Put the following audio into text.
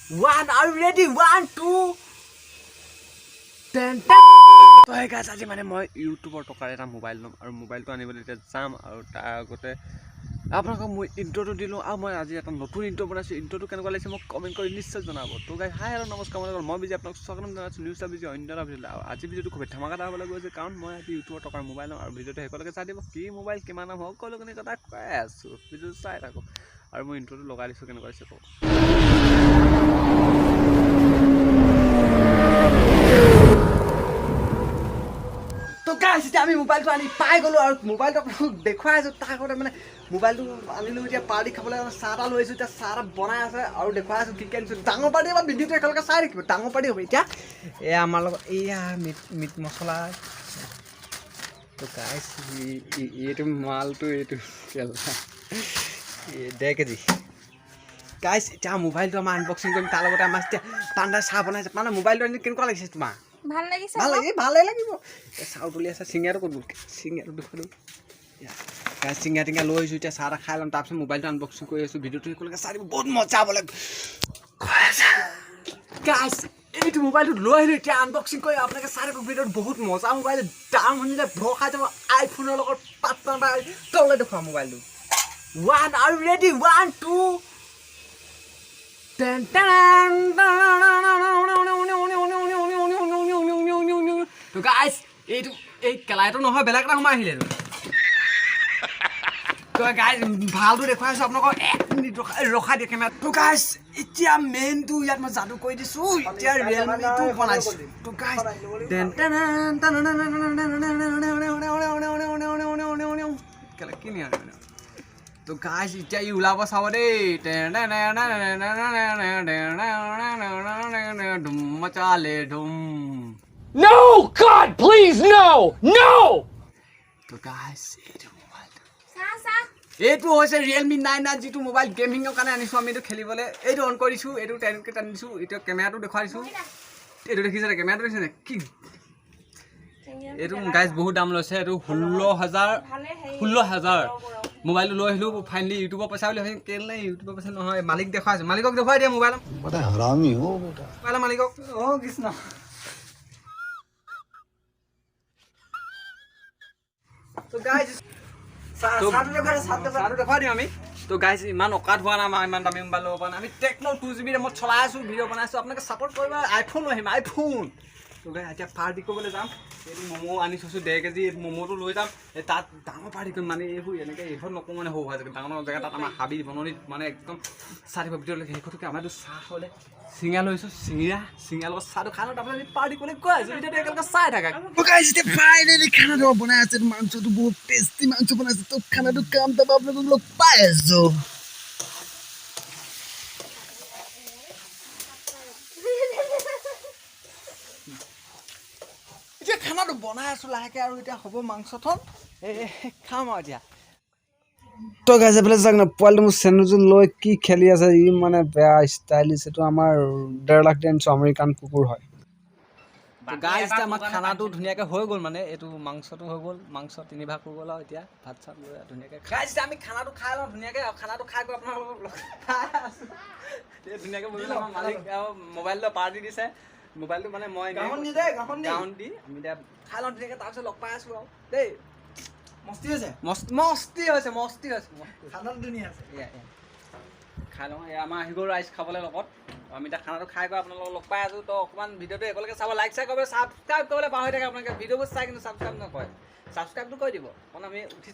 One, are you ready? 1, 2. তো hey guys আজি মানে মই ইউট উবৰ টকাৰ এটা মোবাইল ল'ম আৰু মোবাইলটো আনিবলৈ এতিয়া যাম আৰু তাৰ আগতে আপোনালোকক মই ইণ্ট্ৰ'টো দিলোঁ আৰু মই আজি এটা নতুন ইণ্ট্ৰ' বনাইছোঁ ইণ্ট্ৰ'টো কেনেকুৱা লাগিছে মোক কমেণ্ট কৰি নিশ্চয় জনাব তো গাইজ হাই আৰু নমস্কাৰ মই বিজি আপোনাক স্বাগতম জনাইছোঁ নিউজ বিজি অন্য এটা ভিডিঅ' আৰু আজি ভিডিঅ'টো খুবেই ধামাকাদাৰ হ'বলৈ গৈছে কাৰণ মই আজি ইউট উবৰ টকাৰ মোবাইল ল'ম আৰু ভিডিঅ'টো শেষলৈকে চাই দিব কি মোবাইল কিমান দাম সকলোখিনি কথা কৈ আছোঁ ভিডিঅ'টো চাই থাকক আৰু মই ইণ্ট্ৰ'টো লগাই দিছোঁ কেনেকুৱা হৈছে কওক আমি মোবাইলটো আনি পাই গ'লোঁ আৰু মোবাইলটো আপোনাক দেখুৱাই আছোঁ তাৰ আগতে মানে মোবাইলটো আনিলোঁ এতিয়া পাৰ্টি খাবলৈ চাহ এটা লৈ আহিছোঁ এতিয়া চাহ এটা বনাই আছে আৰু দেখুৱাই আছোঁ কি কি আনিছোঁ ডাঙৰ পাৰ্টি এবাৰ ভিডিঅ'টো একেলগে চাই থাকিব ডাঙৰ পাৰ্টি হ'ব এতিয়া এয়া আমাৰ লগত এয়া মিট মছলা তো গাইছ এইটো মালটো এইটো 1.5 কেজি গাইছ এতিয়া মোবাইলটো আমাৰ আনবক্সিং কৰিম তাৰ লগতে আমাৰ এতিয়া পাণ্ডাই চাহ বনাইছে মানে মোবাইলটো আনি কেনেকুৱা লাগিছে তোমাৰ ভাল লাগিছে ভালেই লাগিব চাউল তুলি আছে চিঙিয়াটো ক'ত চিঙিয়াটো দেখুৱালোঁ গাইছ চিঙিয়া টিঙিয়া লৈ আহিছোঁ এতিয়া চাহ এটা খাই ল'ম তাৰপিছত মোবাইলটো আনবক্সিং কৰি আছোঁ ভিডিঅ'টো একেলগে চাই দিব বহুত মজা হ'ব লাগিব গাইছ এইটো মোবাইলটো লৈ আহিলোঁ এতিয়া আনবক্সিং কৰি আপোনালোকে চাই দিব ভিডিঅ'ত বহুত মজা মোবাইল দাম শুনিলে ভয় খাই যাব আইফোনৰ লগত পাৰ্টনাৰ বা তললৈ দেখুৱাম মোবাইলটো 1 আৰু ৰেডি 1 2 তো গাইছ এইটো এই কেলাইটো নহয় বেলেগ এটা সোমাই আহিলে তো গাইছ ভালটো দেখুৱাই আছোঁ আপোনালোকক 1 মিনিট ৰখাই দিয়ে কেমেৰা তো গাইছ এতিয়া মেইনটো ইয়াত মই যাদু কৰি দিছোঁ এতিয়া ৰিয়েলমিটো বনাইছোঁ তো গাইছ কি তো গাইছ এতিয়া ই ওলাব চাব দেই ধুম মচালে ধুম No! God, please, no! No! তো গাইছ এইটো হৈছে ৰিয়েলমি 9 যিটো মোবাইল গেমিঙৰ কাৰণে আনিছোঁ আমি এইটো খেলিবলৈ এইটো অন কৰিছোঁ এইটো টেনকে টানিছোঁ এতিয়া কেমেৰাটো দেখুৱাই দিছোঁ এইটো দেখিছে কেমেৰাটো দেখিছেনে কি এইটো গাইছ বহুত দাম লৈছে এইটো 16,000 মোবাইলটো লৈ আহিলোঁ ফাইনেলি ইউটিউবৰ পইচা বুলি ভাবি কেলে ইউটিউবৰ পইচা নহয় মালিক দেখুৱাই আছে মালিকক দেখুৱাই দিয়ে মোবাইল হাৰামি হ মোবাইলৰ মালিকক কৃষ্ণ তো গাইছ দেখুৱাই দিম আমি তো গাইছ ইমান অকাত হোৱা নাই আমাৰ ইমান দামী মোবাইল ল'ব পৰা নাই আমি টেকনো 2GB ৰেমত চলাই আছোঁ ভিডিঅ' বনাইছোঁ আপোনালোকে ছাপৰ্ট কৰিব আইফোন লৈ আহিম আইফোন তো গাইছ এতিয়া পাৰ্টি কৰিবলৈ যাম এইটো ম'ম' আনি থৈছোঁ 1.5 কেজি ম'ম'টো লৈ যাম এই তাত ডাঙৰ পাৰ্টি কৰিম মানে এইবোৰ এনেকৈ এইবোৰ নকওঁ মানে সৰু হয় ডাঙৰ জেগা তাত আমাৰ হাবি বননিত মানে একদম চাহ দিব ভিতৰলৈকে সেইটোকে আমাৰতো চাহ হ'লে চিঙিয়া লৈছোঁ চিঙিয়া লগত চাহটো খাই লওঁ তাৰপিছত আমি পাৰ্টি কৰিবলৈ গৈ আছোঁ ভিডিঅ'টো একেলগে চাই থাকা এতিয়া ফাইনেলি খানাটো বনাই আছে মাংসটো বহুত টেষ্টি মাংস বনাইছে তো খানাটো কাম তাৰপৰা আপোনালোকক লগ পাই আছোঁ এতিয়া খানাটো বনাই আছোঁ লাহেকৈ আৰু এতিয়া হ'ব মাংসথন খাম আৰু এতিয়া তো গাইছ এইফালে চাওক না পোৱালিটো মোৰ চেণ্ডুযোৰ লৈ কি খেলি আছে ই মানে বেয়া ষ্টাইলিছ এইটো আমাৰ 1.5 লাখ দিছোঁ আমেৰিকান কুকুৰ হয় গাইছ এতিয়া আমাৰ খানাটো ধুনীয়াকৈ হৈ গ'ল মানে এইটো মাংসটো হৈ গ'ল মাংস 3 ভাগ হৈ গ'ল আৰু এতিয়া ভাত চাত লৈ ধুনীয়াকৈ গাইছ আমি খানাটো খাই লওঁ ধুনীয়াকৈ আৰু খানাটো খাই গৈ আপোনালোকক খাই আছোঁ ধুনীয়াকৈ বহিলে আমাৰ মালিক মোবাইলটো পাৰ্টি দিছে মোবাইলটো মানে মই গাঁৱত দি আমি এতিয়া খাই লওঁ ধুনীয়াকৈ তাৰপিছত লগ পাই আছোঁ আৰু দেই মস্তি হৈছে খানাটো ধুনীয়া আছে খাই লওঁ এই আমাৰ আহি গ'ল ৰাইচ খাবলৈ লগত আমি এতিয়া খানাটো খাই গৈ আপোনালোকক লগ পাই আছোঁ তো অকণমান ভিডিঅ'টো একেলগে চাব লাইক চাই কৰিব ছাবস্ক্ৰাইব কৰিবলৈ পাহৰি থাকে আপোনালোকে ভিডিঅ'বোৰ চাই কিন্তু ছাবস্ক্ৰাইব নকৰে ছাবস্ক্ৰাইবটো কৰি দিব কাৰণ আমি উঠি